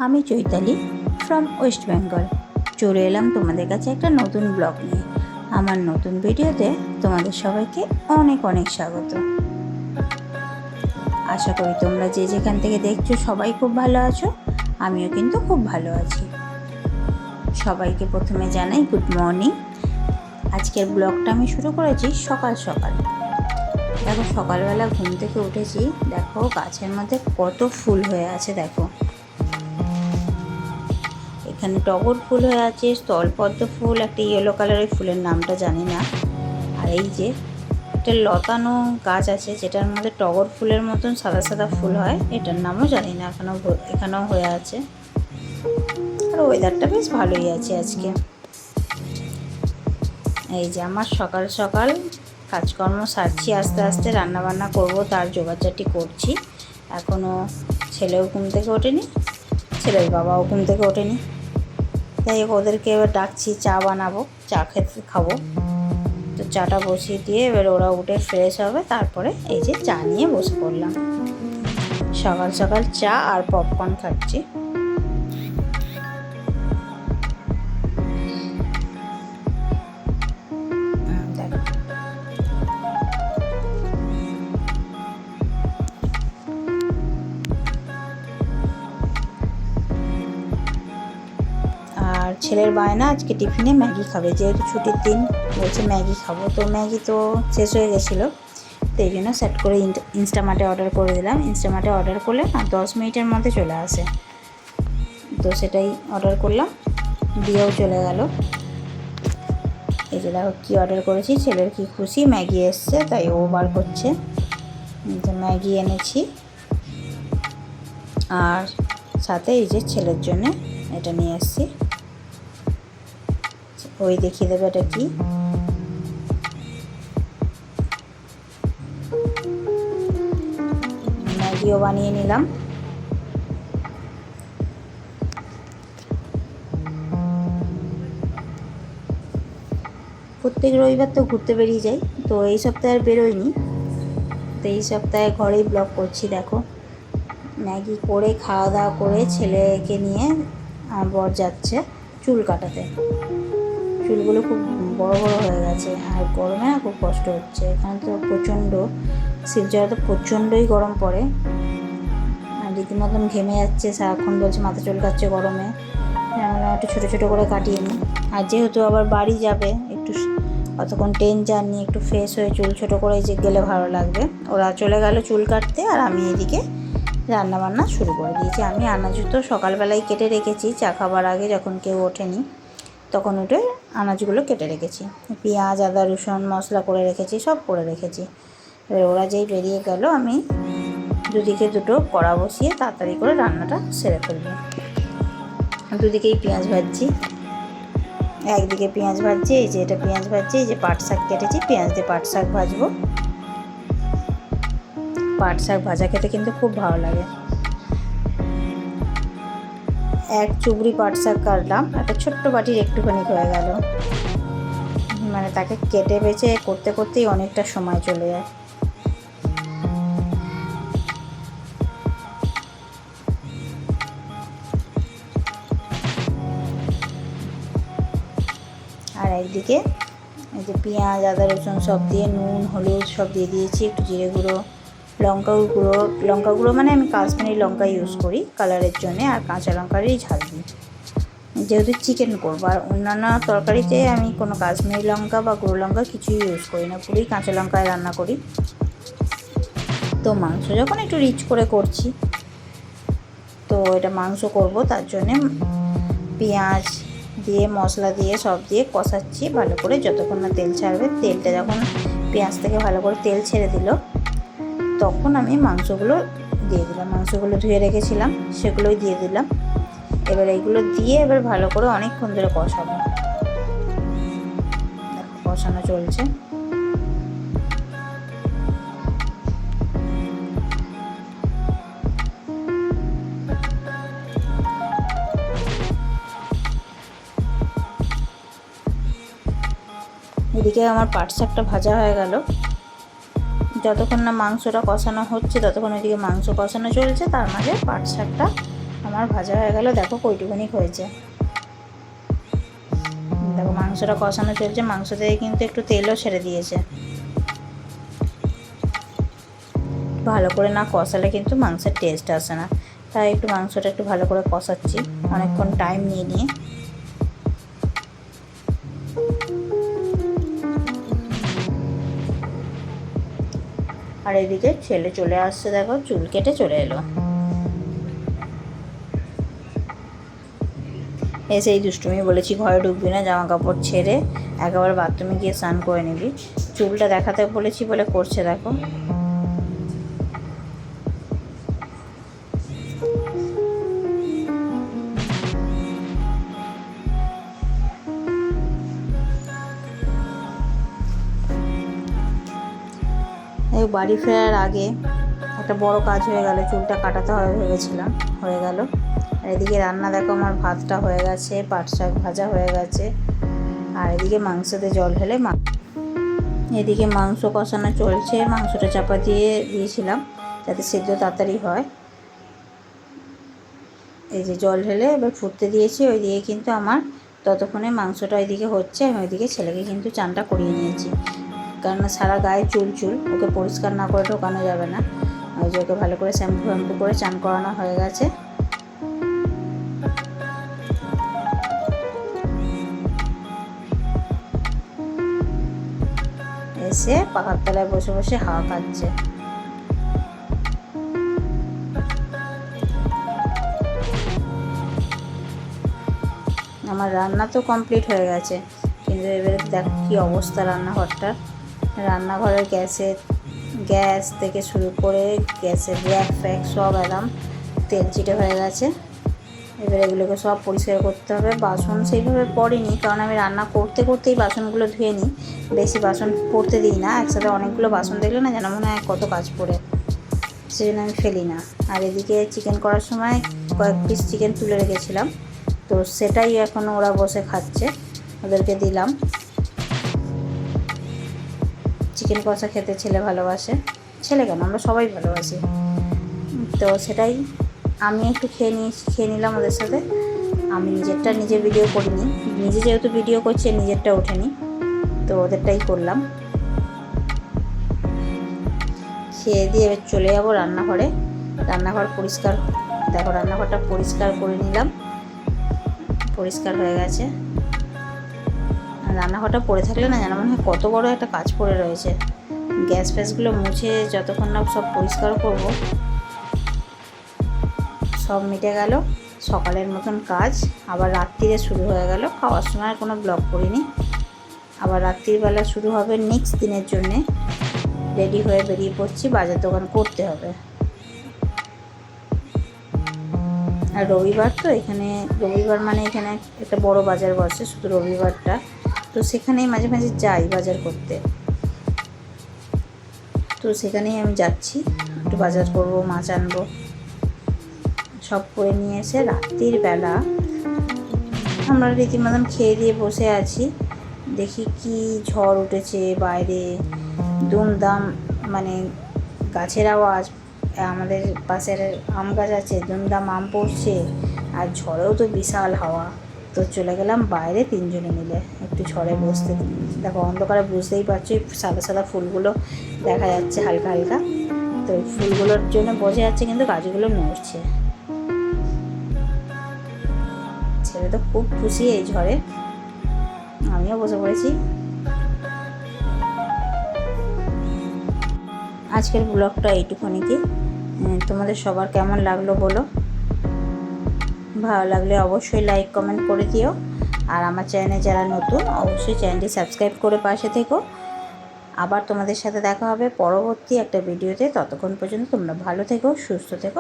আমি Chaitali from West Bengal চলে এলাম তোমাদের কাছে একটা নতুন ব্লগ নিয়ে। আমার নতুন ভিডিওতে তোমাদের সবাইকে অনেক অনেক স্বাগত। আশা করি তোমরা যে যেখান থেকে দেখছো সবাই খুব ভালো আছো, আমিও কিন্তু খুব ভালো আছি। সবাইকে প্রথমে জানাই গুড মর্নিং। আজকের ব্লগটা আমি শুরু করেছি সকাল সকাল। দেখো সকালবেলা ঘুম থেকে উঠেছি, দেখো গাছের মধ্যে কত ফুল হয়ে আছে। দেখো এখানে টগর ফুল হয়ে আছে, স্থলপদ্ম ফুল, একটা ইয়েলো কালারের ফুলের নামটা জানি না। আর এই যে একটা লতানো গাছ আছে যেটার মধ্যে টগর ফুলের মতন সাদা সাদা ফুল হয়, এটার নামও জানি না, এখানেও হয়ে আছে। আর ওয়েদারটা বেশ ভালোই আছে আজকে। এই যে আমার সকাল সকাল কাজকর্ম সারছি, আস্তে আস্তে রান্নাবান্না করব তার জোগাড়জাটি করছি। এখনও ছেলেও ঘুম থেকে ওঠেনি, ছেলের বাবাও ঘুম থেকে ওঠেনি, তাই ওদেরকে এবার ডাকছি, চা বানাবো, চা খেতে খাবো। তো চাটা বসিয়ে দিয়ে এবার ওরা উঠে ফ্রেশ হবে, তারপরে এই যে চা নিয়ে বসে পড়লাম। সকাল সকাল চা আর পপকর্ন খাচ্ছি। আর ছেলের বায়না আজকে টিফিনে ম্যাগি খাবে, যেহেতু ছুটির দিন, বলছে ম্যাগি খাবো। তো ম্যাগি তো শেষ হয়ে গেছিলো, তো এই জন্য সেট করে ইনস্টামার্টে অর্ডার করে দিলাম। ইনস্টামার্টে অর্ডার করলে 10 মিনিটের মধ্যে চলে আসে, তো সেটাই অর্ডার করলাম, দিয়েও চলে গেল। এই যে দেখো কী অর্ডার করেছি, ছেলের কি খুশি, ম্যাগি এসছে, তাই ও বার করছে। ম্যাগি এনেছি, আর সাথে এই যে ছেলের জন্য এটা নিয়ে এসেছি। ওই দেখিয়ে দেবে এটা কি। ম্যাগিও বানিয়ে নিলাম। প্রত্যেক রবিবার তো ঘুরতে বেরিয়ে যাই, তো এই সপ্তাহে আর বেরোয়নি, তো এই সপ্তাহে ঘরেই ব্লগ করছি। দেখো ম্যাগি করে খাওয়া দাওয়া করে ছেলেকে নিয়ে আমার বর যাচ্ছে চুল কাটাতে। চুলগুলো খুব বড় বড় হয়ে গেছে, আর গরমে না খুব কষ্ট হচ্ছে। এখানে তো প্রচণ্ড শিলচরে তো প্রচণ্ডই গরম পড়ে, আর রীতিমতন ঘেমে যাচ্ছে, সারাক্ষণ বলছে মাথা চুলকাচ্ছে গরমে। আমরা একটু ছোটো ছোটো করে কাটিয়ে নিই, আর যেহেতু আবার বাড়ি যাবে, একটু অতক্ষণ ট্রেন জার্নি, একটু ফ্রেশ হয়ে চুল ছোটো করে যে গেলে ভালো লাগবে। ওরা চলে গেল চুল কাটতে, আর আমি এদিকে রান্নাবান্না শুরু করে দিয়েছি। আমি আনাজ তো সকালবেলায় কেটে রেখেছি, চা খাবার আগে যখন কেউ ওঠেনি তখন উঠে আনাজগুলো কেটে রেখেছি, পেঁয়াজ আদা রসুন মশলা করে রেখেছি, সব করে রেখেছি। এবার ওরা যেই বেরিয়ে গেল, আমি দুদিকে দুটো কড়া বসিয়ে তাড়াতাড়ি করে রান্নাটা সেরে ফেলবো। দুদিকেই পেঁয়াজ ভাজছি, একদিকে পেঁয়াজ ভাজছি, এই যে এটা পেঁয়াজ ভাজছি, এই যে পাট শাক কেটেছি, পেঁয়াজ দিয়ে পাট শাক ভাজবো। পাট শাক ভাজা খেতে কিন্তু খুব ভালো লাগে। এক চুবড়ি পাট শাক কাটলাম, একটা ছোট্ট বাটির একটুখানি হয়ে গেল, মানে তাকে কেটে বেছে করতে করতেই অনেকটা সময় চলে যায়। আর একদিকে এই যে পেঁয়াজ আদা রসুন সব দিয়ে, নুন হলুদ সব দিয়ে দিয়েছি, একটু জিরে গুঁড়ো, লঙ্কা গুঁড়ো মানে আমি কাশ্মীরি লঙ্কা ইউজ করি কালারের জন্যে, আর কাঁচা লঙ্কারই ঝাল দিই যেহেতু চিকেন করবো। আর অন্যান্য তরকারিতে আমি কোনো কাশ্মীরি লঙ্কা বা গুঁড়ো লঙ্কা কিছুই ইউজ করি না, পুরোই কাঁচা লঙ্কায় রান্না করি। তো মাংস যখন একটু রিচ করে করছি, তো এটা মাংস করব, তার জন্যে পেঁয়াজ দিয়ে মশলা দিয়ে সব দিয়ে কষাচ্ছি ভালো করে, যতক্ষণ না তেল ছাড়বে। তেলটা যখন পেঁয়াজ থেকে ভালো করে তেল ছেড়ে দিল, তখন আমি মাংসগুলো দিয়ে দিলাম। মাংসগুলো ধুয়ে রেখেছিলাম, সেগুলোই দিয়ে দিলাম। এবার এইগুলো দিয়ে এবার ভালো করে অনেকক্ষণ ধরে কষাবো। দেখো কষানো চলছে। এদিকে আমার পাট শাকটা ভাজা হয়ে গেল। যতক্ষণ না মাংসটা কষানো হচ্ছে ততক্ষণ এদিকে মাংস কষানো চলছে, তার মাঝে পাট শাকটা আমার ভাজা হয়ে গেল, দেখো কইটুকুনি হয়েছে। দেখো মাংসটা কষানো চলছে, মাংস থেকে কিন্তু একটু তেলও ছেড়ে দিয়েছে। ভালো করে না কষালে কিন্তু মাংসের টেস্ট আসে না, তাই একটু মাংসটা একটু ভালো করে কষাচ্ছি অনেকক্ষণ টাইম নিয়ে। আর এদিকে ছেলে চলে আসছে, দেখো চুল কেটে চলে এলো। এসেই দুষ্টুমি, বলেছি ঘরে ঢুকবি না, জামা কাপড় ছেড়ে একেবারে বাথরুমে গিয়ে স্নান করে নিবি। চুলটা দেখাতে বলেছি বলে করছে, দেখো। এই বাড়ি ফেরার আগে একটা বড় কাজ হয়ে গেল, চুলটা কাটাতে হবে ভেবেছিলাম, হয়ে গেল। আর এদিকে রান্না দেখো, আমার ভাতটা হয়ে গেছে, পাট শাক ভাজা হয়ে গেছে, আর এদিকে মাংসতে জল ঢেলে এদিকে মাংস কষানো চলছে। মাংসটা চাপা দিয়েছিলাম যাতে সেদ্ধ তাড়াতাড়ি হয়। এই যে জল ঢেলে এবার ফুটতে দিয়েছি, ওইদিকে কিন্তু আমার ততক্ষণে মাংসটা ওইদিকে হচ্ছে, আমি ওইদিকে ছেলেকে কিন্তু চানটা করিয়ে নিয়েছি, কারণ সারা গায়ে চুল, ওকে পরিষ্কার না করে ঢোকানো যাবে না। ওই যে ওকে ভালো করে শ্যাম্পু করে চান করানো হয়ে গেছে। এসে পাখার তলায় বসে বসে হাওয়া খাচ্ছে। আমার রান্না তো কমপ্লিট হয়ে গেছে, কিন্তু এবারে দেখো কী অবস্থা রান্নাঘরটার। রান্নাঘরের গ্যাস থেকে শুরু করে গ্যাসের র্যাক ফ্যাক সব একদম তেল চিটে হয়ে গেছে। এবার এগুলোকে সব পরিষ্কার করতে হবে। বাসন সেইভাবে পড়েনি, কারণ আমি রান্না করতেই বাসনগুলো ধুয়ে নিই, বেশি বাসন পড়তে দিই না। একসাথে অনেকগুলো বাসন দেখলে না যেন মনে হয় কত কাজ পড়ে, সেই জন্য আমি ফেলি না। আর এদিকে চিকেন করার সময় কয়েক পিস চিকেন তুলে রেখেছিলাম, তো সেটাই এখন ওরা বসে খাচ্ছে, ওদেরকে দিলাম। চিকেন কষা খেতে ছেলে ভালোবাসে, ছেলে কেন আমরা সবাই ভালোবাসি, তো সেটাই আমি একটু খেয়ে নিলাম ওদের সাথে। আমি নিজে ভিডিও করিনি, নিজে যেহেতু ভিডিও করছি নিজেরটা ওঠেনি, তো ওদেরটাই করলাম। খেয়ে দিয়ে এবার চলে যাবো রান্নাঘরে। রান্নাঘর পরিষ্কার, দেখো রান্নাঘরটা পরিষ্কার করে নিলাম, পরিষ্কার হয়ে গেছে। রান্নাঘরটা পড়ে থাকলে না যেন মনে হয় কত বড় একটা কাজ পড়ে রয়েছে। গ্যাস ফ্যাসগুলো মুছে যতক্ষণ না সব পরিষ্কার করব, সব মিটে গেল সকালের মতন কাজ। আবার রাত্রিরে শুরু হয়ে গেল, খাওয়ার সময় কোনো ব্লগ করিনি। আবার রাত্রিবেলা শুরু হবে নেক্সট দিনের জন্যে। রেডি হয়ে বেরিয়ে পড়ছি, বাজার দোকান করতে হবে। আর রবিবার তো এখানে, রবিবার মানে এখানে একটা বড় বাজার বসে শুধু রবিবারটা, তো সেখানেই মাঝে মাঝে যাই বাজার করতে। তো সেখানেই আমি যাচ্ছি, একটু বাজার করব, মাছ আনবো, সব করে নিয়ে এসে রাত্রির বেলা আমরা রীতিমতন খেয়ে দিয়ে বসে আছি। দেখি কি ঝড় উঠেছে বাইরে, দুমদাম, মানে গাছের আওয়াজ। আমাদের পাশের আম গাছ আছে, দুমদাম আম পড়ছে, আর ঝড়েও তো বিশাল হাওয়া। তো চলে গেলাম বাইরে তিনজনে মিলে একটু ঝড়ে বসতে। দেখো অন্ধকারে বুঝতেই পারছি, সাদা সাদা ফুলগুলো দেখা যাচ্ছে হালকা হালকা, তো ওই ফুলগুলোর জন্য বসে যাচ্ছে, কিন্তু গাছগুলো নড়ছে। ছেলে তো খুব খুশি এই ঝড়ে, আমিও বসে পড়েছি। আজকের ব্লগটা এইটুকুনি। কি তোমাদের সবার কেমন লাগলো বলো, ভালো লাগলে অবশ্যই লাইক কমেন্ট করে দিও। আর আমার চ্যানেলে যারা নতুন অবশ্যই চ্যানেলটি সাবস্ক্রাইব করে পাশে থেকো। আবার তোমাদের সাথে দেখা হবে পরবর্তী একটা ভিডিওতে। ততক্ষণ পর্যন্ত তোমরা ভালো থেকো, সুস্থ থেকো।